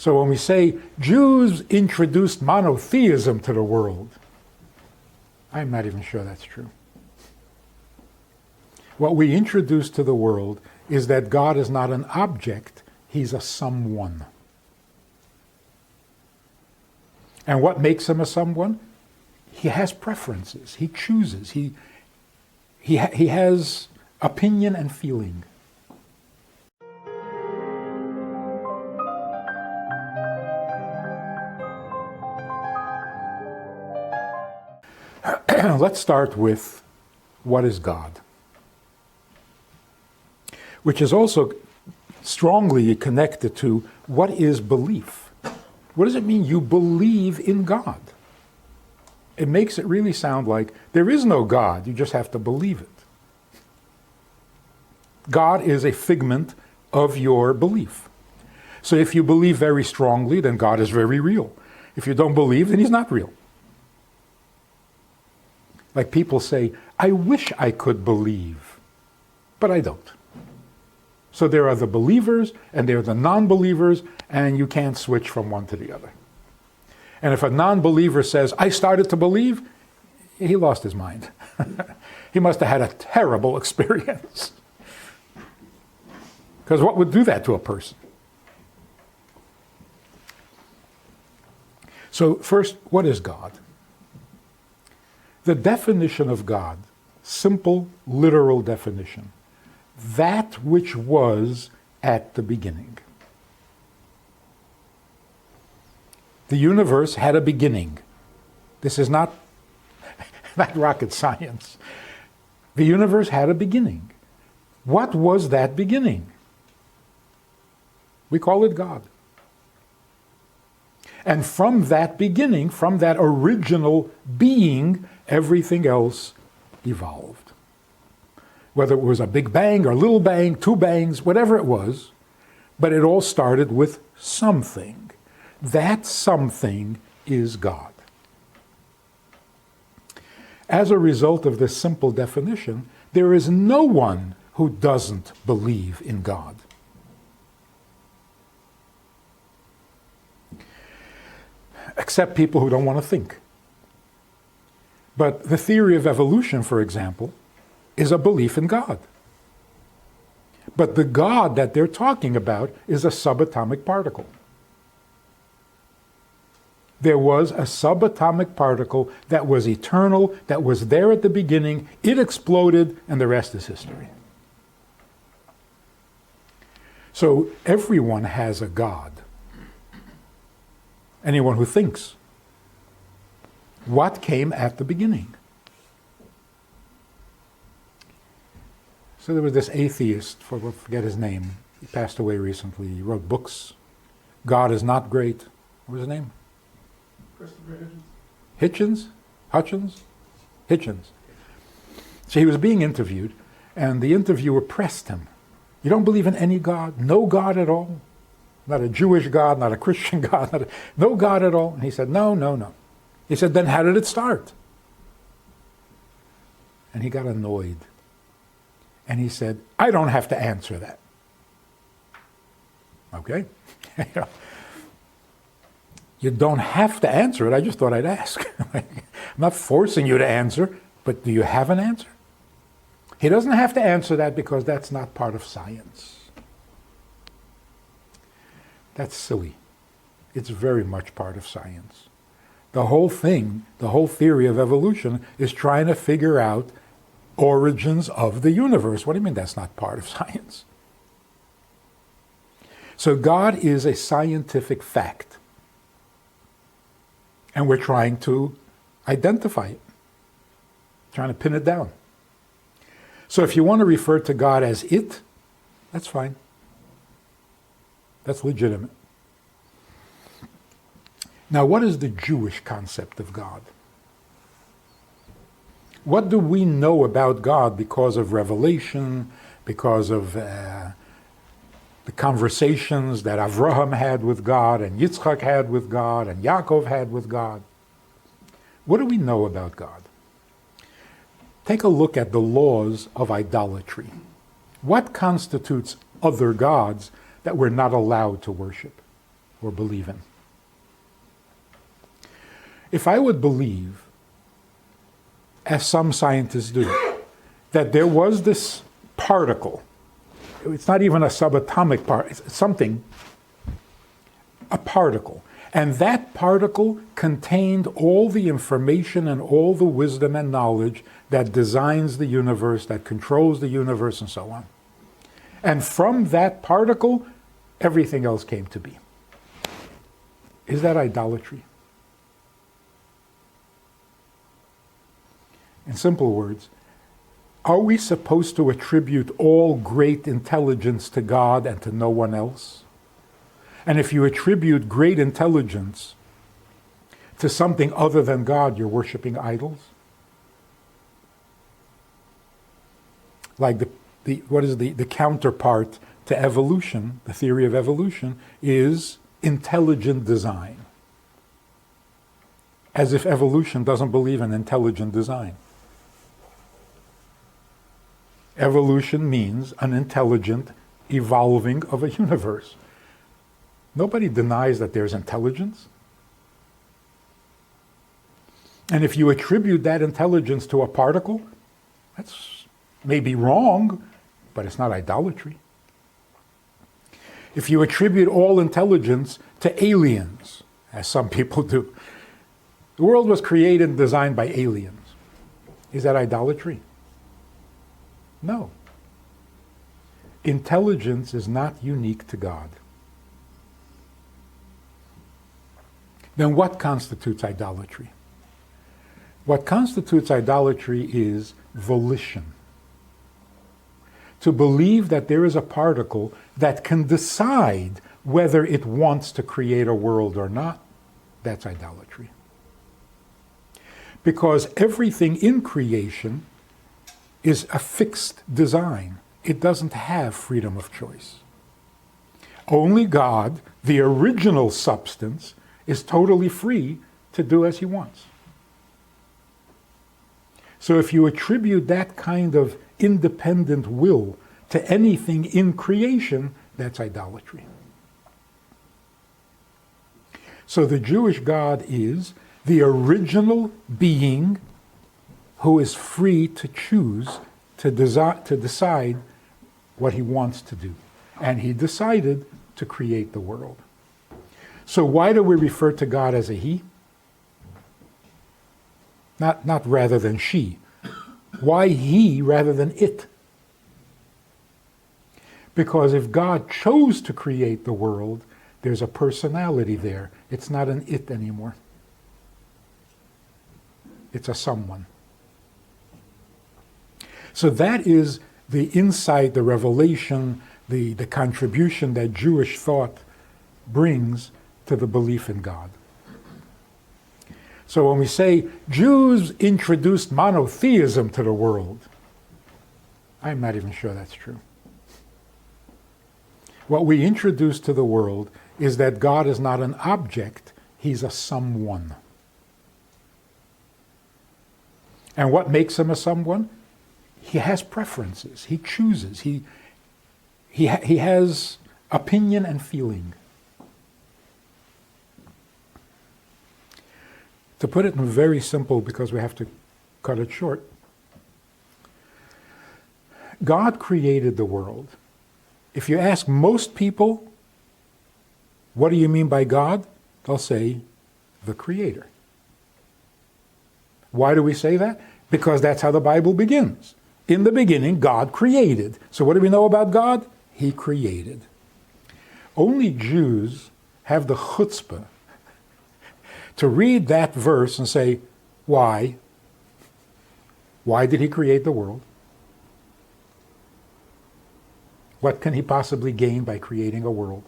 So when we say Jews introduced monotheism to the world, I'm not even sure that's true. What we introduce to the world is that God is not an object, he's a someone. And what makes him a someone? He has preferences, he chooses, he has opinion and feeling. Let's start with what is God, which is also strongly connected to what is belief. What does it mean you believe in God? It makes it really sound like there is no God, you just have to believe it. God is a figment of your belief. So if you believe very strongly, then God is very real. If you don't believe, then he's not real. Like people say, I wish I could believe, but I don't. So there are the believers and there are the non-believers, and you can't switch from one to the other. And if a non-believer says, I started to believe, he lost his mind. He must have had a terrible experience. Because what would do that to a person? So first, what is God? The definition of God, simple, literal definition, that which was at the beginning. The universe had a beginning. This is not rocket science. The universe had a beginning. What was that beginning? We call it God. And from that beginning, from that original being, everything else evolved. Whether it was a big bang or a little bang, two bangs, whatever it was, but it all started with something. That something is God. As a result of this simple definition, there is no one who doesn't believe in God. Except people who don't want to think. But the theory of evolution, for example, is a belief in God. But the God that they're talking about is a subatomic particle. There was a subatomic particle that was eternal, that was there at the beginning, it exploded, and the rest is history. So everyone has a God. Anyone who thinks. What came at the beginning? So there was this atheist, forget his name, he passed away recently, he wrote books. God is not great. What was his name? Christopher Hitchens? Hutchins? Hitchens. So he was being interviewed, and the interviewer pressed him. You don't believe in any God? No God at all? Not a Jewish God, not a Christian God, no God at all? And he said, no. He said, then how did it start? And he got annoyed. And he said, I don't have to answer that. Okay? You don't have to answer it, I just thought I'd ask. I'm not forcing you to answer, but do you have an answer? He doesn't have to answer that because that's not part of science. That's silly. It's very much part of science. The whole thing, the whole theory of evolution is trying to figure out origins of the universe. What do you mean that's not part of science? So God is a scientific fact. And we're trying to identify it, trying to pin it down. So if you want to refer to God as it, that's fine. That's legitimate. Now, what is the Jewish concept of God? What do we know about God because of revelation, because of the conversations that Avraham had with God, and Yitzchak had with God, and Yaakov had with God? What do we know about God? Take a look at the laws of idolatry. What constitutes other gods that we're not allowed to worship? or believe in. If I would believe, as some scientists do, that there was this particle, it's not even a subatomic part, it's something, a particle, and that particle contained all the information and all the wisdom and knowledge that designs the universe, that controls the universe, and so on. And from that particle, everything else came to be. Is that idolatry? In simple words, are we supposed to attribute all great intelligence to God and to no one else? And if you attribute great intelligence to something other than God, you're worshiping idols? Like the counterpart to evolution, the theory of evolution, is intelligent design. As if evolution doesn't believe in intelligent design. Evolution means an intelligent evolving of a universe. Nobody denies that there's intelligence. And if you attribute that intelligence to a particle, that's maybe wrong, but it's not idolatry. If you attribute all intelligence to aliens, as some people do, the world was created and designed by aliens. Is that idolatry? No. Intelligence is not unique to God. Then what constitutes idolatry? What constitutes idolatry is volition. To believe that there is a particle that can decide whether it wants to create a world or not, that's idolatry. Because everything in creation is a fixed design. It doesn't have freedom of choice. Only God, the original substance, is totally free to do as he wants. So if you attribute that kind of independent will to anything in creation, that's idolatry. So the Jewish God is the original being who is free to choose, to decide what he wants to do. And he decided to create the world. So why do we refer to God as a he? Not rather than she. Why he rather than it? Because if God chose to create the world, there's a personality there. It's not an it anymore. It's a someone. So that is the insight, the revelation, the contribution that Jewish thought brings to the belief in God. So when we say Jews introduced monotheism to the world, I'm not even sure that's true. What we introduce to the world is that God is not an object, he's a someone. And what makes him a someone? He has preferences, he chooses, he has opinion and feeling. To put it in very simple, because we have to cut it short, God created the world. If you ask most people, what do you mean by God? They'll say, the Creator. Why do we say that? Because that's how the Bible begins. In the beginning, God created. So what do we know about God? He created. Only Jews have the chutzpah to read that verse and say, why? Why did he create the world? What can he possibly gain by creating a world?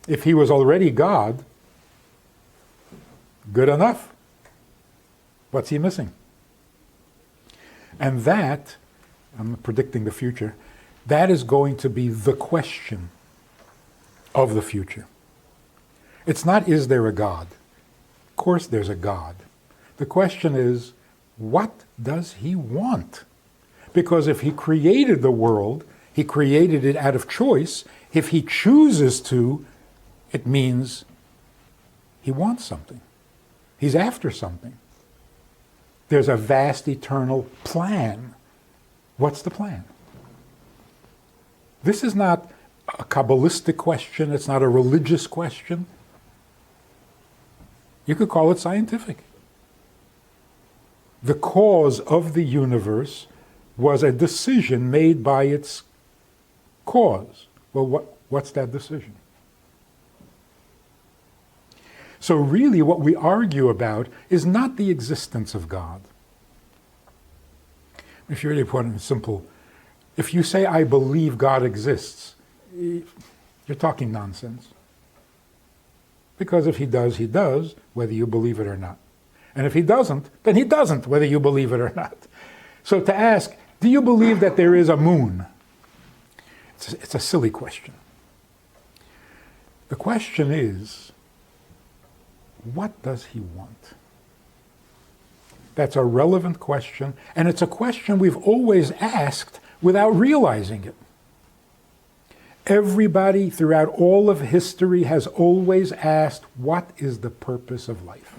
If he was already God, good enough. What's he missing? And that, I'm predicting the future, that is going to be the question of the future. It's not, is there a God? Of course there's a God. The question is, what does he want? Because if he created the world, he created it out of choice. If he chooses to, It means he wants something. He's after something. There's a vast eternal plan. What's the plan? This is not a Kabbalistic question. It's not a religious question. You could call it scientific. The cause of the universe was a decision made by its cause. Well, what's that decision? So really what we argue about is not the existence of God. If you really put it in simple, if you say, I believe God exists, you're talking nonsense. Because if he does, whether you believe it or not. And if he doesn't, then he doesn't, whether you believe it or not. So to ask, do you believe that there is a moon? It's a silly question. The question is, what does he want? That's a relevant question, and it's a question we've always asked without realizing it. Everybody throughout all of history has always asked, what is the purpose of life?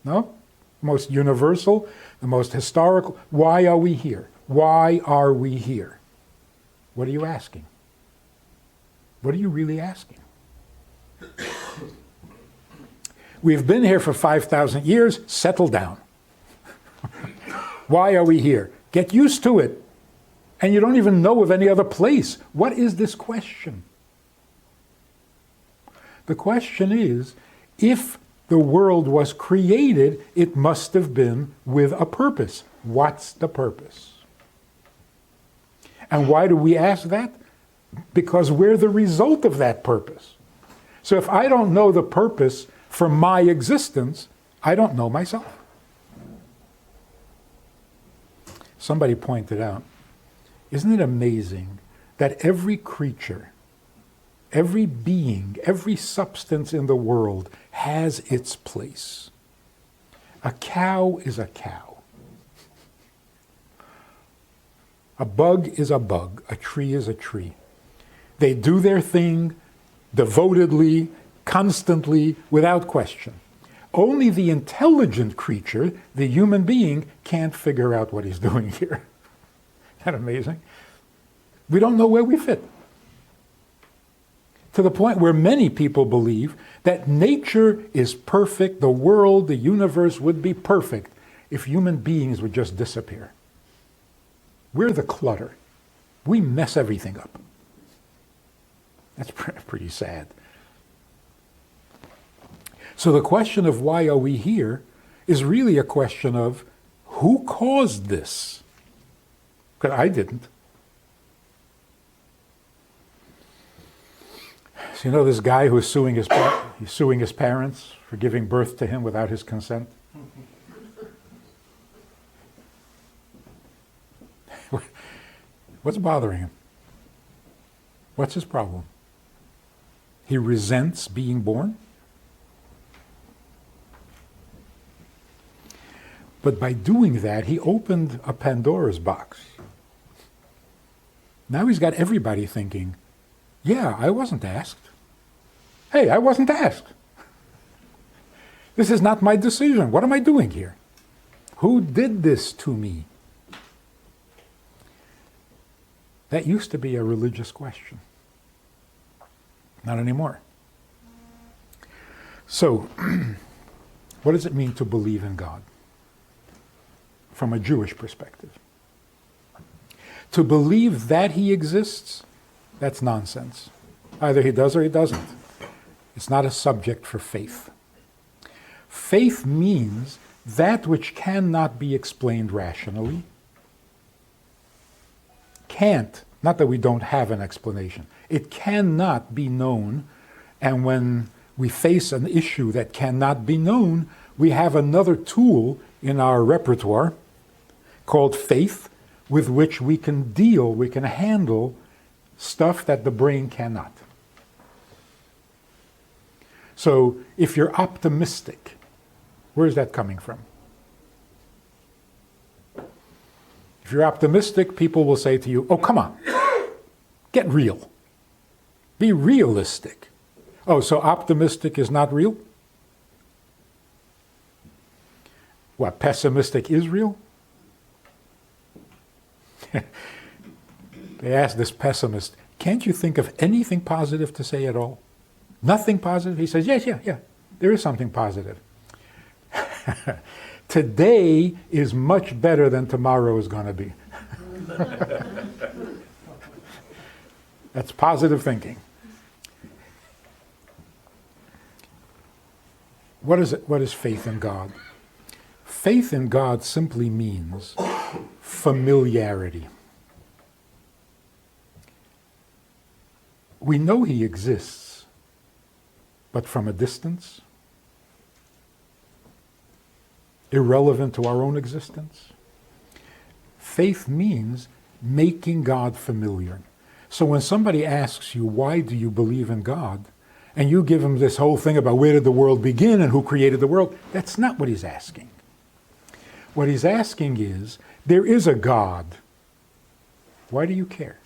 No? Most universal, the most historical. Why are we here? Why are we here? What are you asking? What are you really asking? We've been here for 5,000 years. Settle down. Why are we here? Get used to it. And you don't even know of any other place. What is this question? The question is, if the world was created, it must have been with a purpose. What's the purpose? And why do we ask that? Because we're the result of that purpose. So if I don't know the purpose for my existence, I don't know myself. Somebody pointed out, isn't it amazing that every creature, every being, every substance in the world has its place? A cow is a cow. A bug is a bug. A tree is a tree. They do their thing devotedly, constantly, without question. Only the intelligent creature, the human being, can't figure out what he's doing here. Isn't that amazing? We don't know where we fit. To the point where many people believe that nature is perfect, the world, the universe would be perfect if human beings would just disappear. We're the clutter. We mess everything up. That's pretty sad. So the question of why are we here is really a question of who caused this? Because I didn't. So you know this guy who is suing his parents for giving birth to him without his consent? What's bothering him? What's his problem? He resents being born? But by doing that, he opened a Pandora's box. Now he's got everybody thinking, yeah, I wasn't asked. Hey, I wasn't asked. This is not my decision. What am I doing here? Who did this to me? That used to be a religious question. Not anymore. So, what does it mean to believe in God? From a Jewish perspective. To believe that he exists, that's nonsense. Either he does or he doesn't. It's not a subject for faith. Faith means that which cannot be explained rationally. Can't, not that we don't have an explanation. It cannot be known, and when we face an issue that cannot be known, we have another tool in our repertoire called faith, with which we can deal, we can handle stuff that the brain cannot. So if you're optimistic, where's that coming from? If you're optimistic, people will say to you, oh, come on, get real. Be realistic. Oh, so optimistic is not real? What, pessimistic is real? They asked this pessimist, can't you think of anything positive to say at all? Nothing positive? He says, yes, yeah, there is something positive. Today is much better than tomorrow is going to be. That's positive thinking. What is it? What is faith in God? Faith in God simply means familiarity. We know He exists, but from a distance, irrelevant to our own existence. Faith means making God familiar. So when somebody asks you, why do you believe in God? And you give him this whole thing about where did the world begin and who created the world, that's not what he's asking. What he's asking is, there is a God. Why do you care?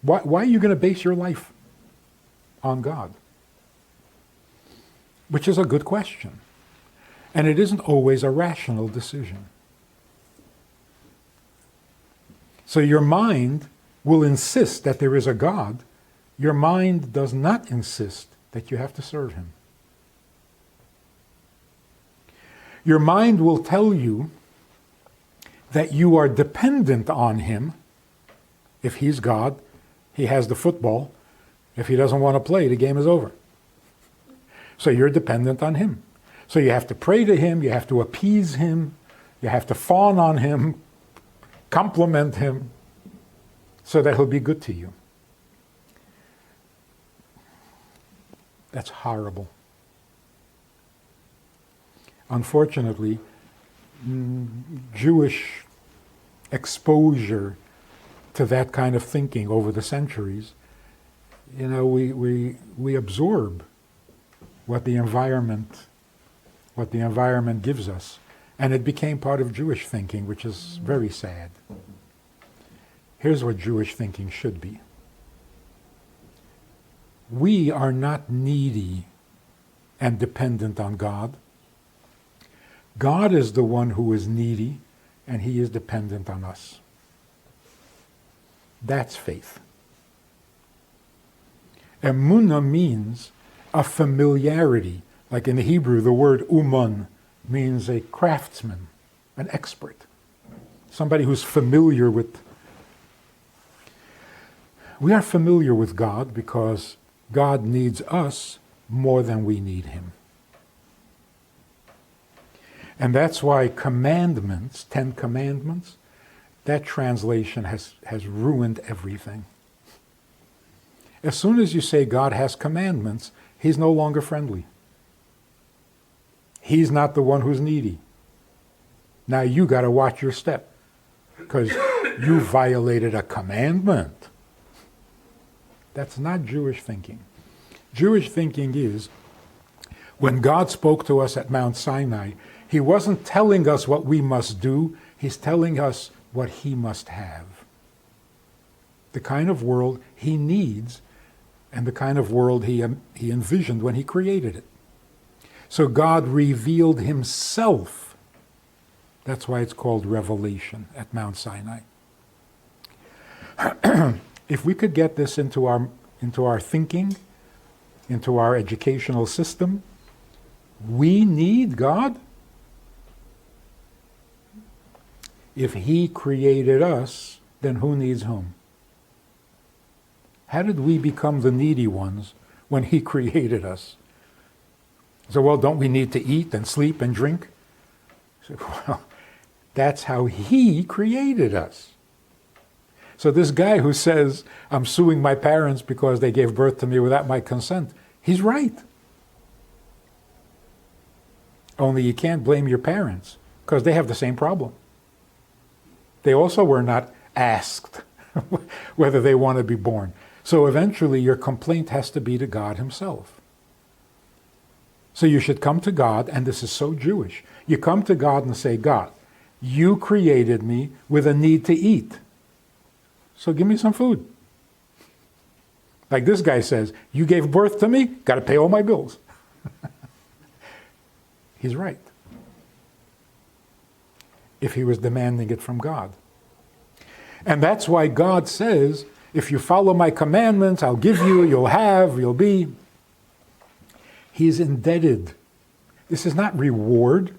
Why are you going to base your life on God? Which is a good question. And it isn't always a rational decision. So your mind will insist that there is a God. Your mind does not insist that you have to serve Him. Your mind will tell you that you are dependent on Him. If He's God, He has the football. If He doesn't want to play, the game is over. So you're dependent on Him. So you have to pray to Him, you have to appease Him, you have to fawn on Him, compliment Him, so that He'll be good to you. That's horrible. Unfortunately, Jewish exposure to that kind of thinking over the centuries, we absorb what the environment gives us. And it became part of Jewish thinking, which is very sad. Here's what Jewish thinking should be. We are not needy and dependent on God. God is the one who is needy, and He is dependent on us. That's faith. Emunah means a familiarity. Like in the Hebrew, the word uman means a craftsman, an expert, somebody who's familiar with. We are familiar with God because God needs us more than we need Him. And that's why commandments, 10 commandments, that translation has ruined everything. As soon as you say God has commandments, He's no longer friendly. He's not the one who's needy. Now you got to watch your step because you violated a commandment. That's not Jewish thinking. Jewish thinking is, when God spoke to us at Mount Sinai, He wasn't telling us what we must do, He's telling us what He must have. The kind of world He needs and the kind of world He envisioned when He created it. So God revealed Himself. That's why it's called revelation at Mount Sinai. If we could get this into our thinking, into our educational system, we need God. If He created us, then who needs whom? How did we become the needy ones when He created us? So, well, don't we need to eat and sleep and drink? So, well, that's how He created us. So this guy who says, I'm suing my parents because they gave birth to me without my consent, he's right. Only you can't blame your parents because they have the same problem. They also were not asked whether they want to be born. So eventually your complaint has to be to God Himself. So you should come to God, and this is so Jewish. You come to God and say, God, You created me with a need to eat. So give me some food. Like this guy says, you gave birth to me, got to pay all my bills. He's right. If he was demanding it from God. And that's why God says, if you follow my commandments, I'll give you, you'll have, you'll be. He's indebted. This is not reward.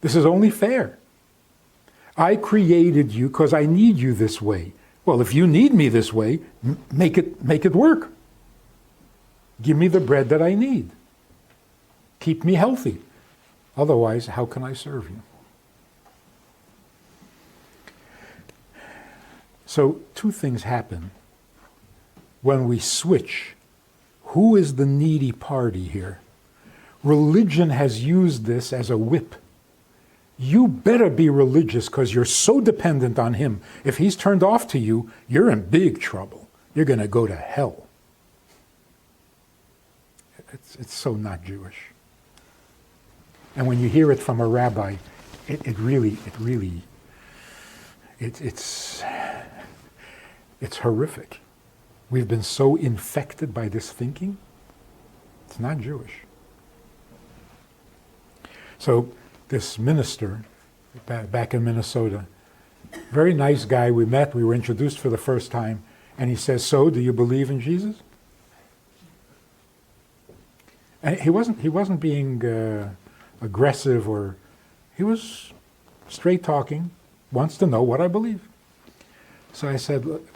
This is only fair. I created you because I need you this way. Well, if you need me this way, make it work. Give me the bread that I need. Keep me healthy. Otherwise, how can I serve you? So, two things happen when we switch. Who is the needy party here? Religion has used this as a whip. You better be religious because you're so dependent on him. If he's turned off to you, you're in big trouble. You're going to go to hell. It's so not Jewish. And when you hear it from a rabbi, it's horrific. We've been so infected by this thinking. It's not Jewish. So this minister back in Minnesota, very nice guy, we met, we were introduced for the first time, and he says, so do you believe in Jesus? And he wasn't being aggressive, or he was straight talking, wants to know what I believe. So I said, look,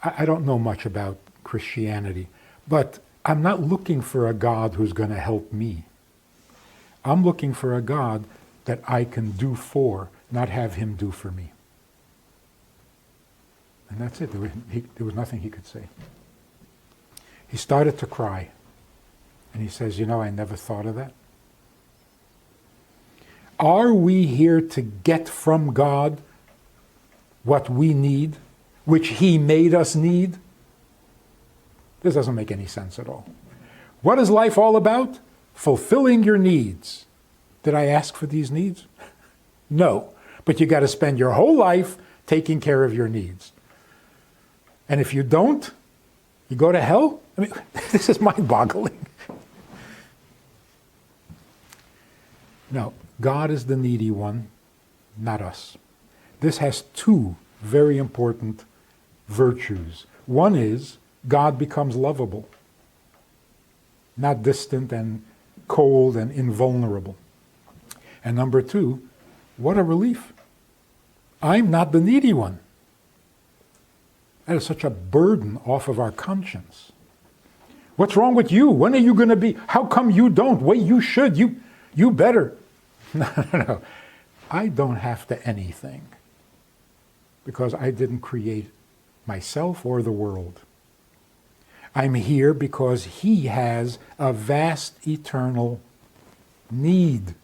I don't know much about Christianity, but I'm not looking for a God who's going to help me. I'm looking for a God that I can do for, not have him do for me. And that's it. There was nothing he could say. He started to cry. And he says, I never thought of that. Are we here to get from God what we need, which he made us need? This doesn't make any sense at all. What is life all about? Fulfilling your needs. Did I ask for these needs? No. But you got to spend your whole life taking care of your needs. And if you don't, you go to hell? I mean, this is mind-boggling. No, God is the needy one, not us. This has two very important virtues. One is God becomes lovable, not distant and cold and invulnerable. And number two, what a relief. I'm not the needy one. That is such a burden off of our conscience. What's wrong with you? When are you going to be? How come you don't? Wait, you should. You better. No. I don't have to anything because I didn't create myself or the world. I'm here because he has a vast eternal need.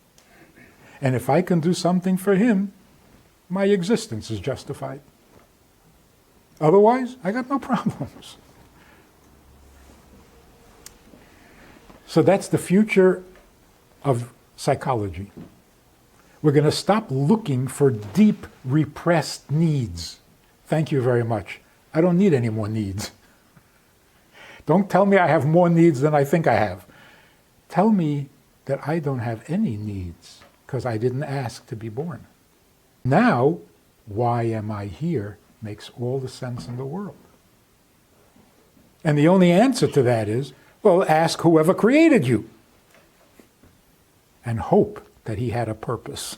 And if I can do something for him, my existence is justified. Otherwise, I got no problems. So that's the future of psychology. We're going to stop looking for deep, repressed needs. Thank you very much. I don't need any more needs. Don't tell me I have more needs than I think I have. Tell me that I don't have any needs because I didn't ask to be born. Now, why am I here makes all the sense in the world. And the only answer to that is, well, ask whoever created you and hope that he had a purpose.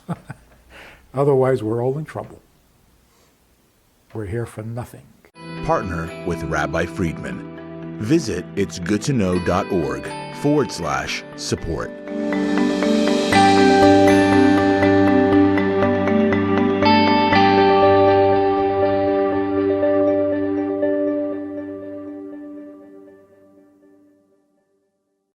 Otherwise, we're all in trouble. We're here for nothing. Partner with Rabbi Friedman. Visit itsgoodtoknow.org/support.